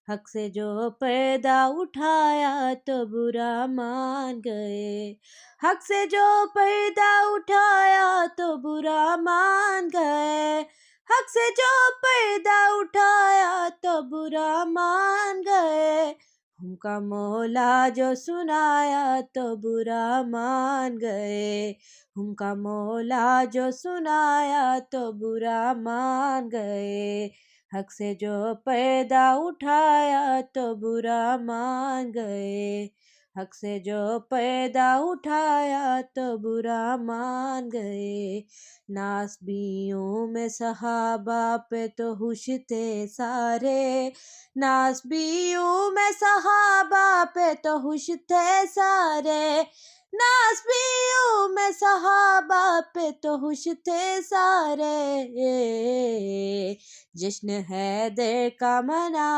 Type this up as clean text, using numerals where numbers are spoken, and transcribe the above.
हक से जो पर्दा उठाया तो बुरा मान गए। हक से जो पर्दा उठाया तो बुरा मान गए। हक से जो पर्दा उठाया तो बुरा मान गए। हुक्म मौला जो सुनाया तो बुरा मान गए। हुक्म मौला जो सुनाया तो बुरा मान गए। हक से जो पर्दा उठाया तो बुरा मान गए। हक से जो पर्दा उठाया तो बुरा मान गए। नासबियों में सहाबा पे तो हुश थे सारे। नासबियों में सहाबा पे तो हुश थे सारे। नासबियों में सहाबा पे तो हुश थे सारे। जश्न हैदर का मनाया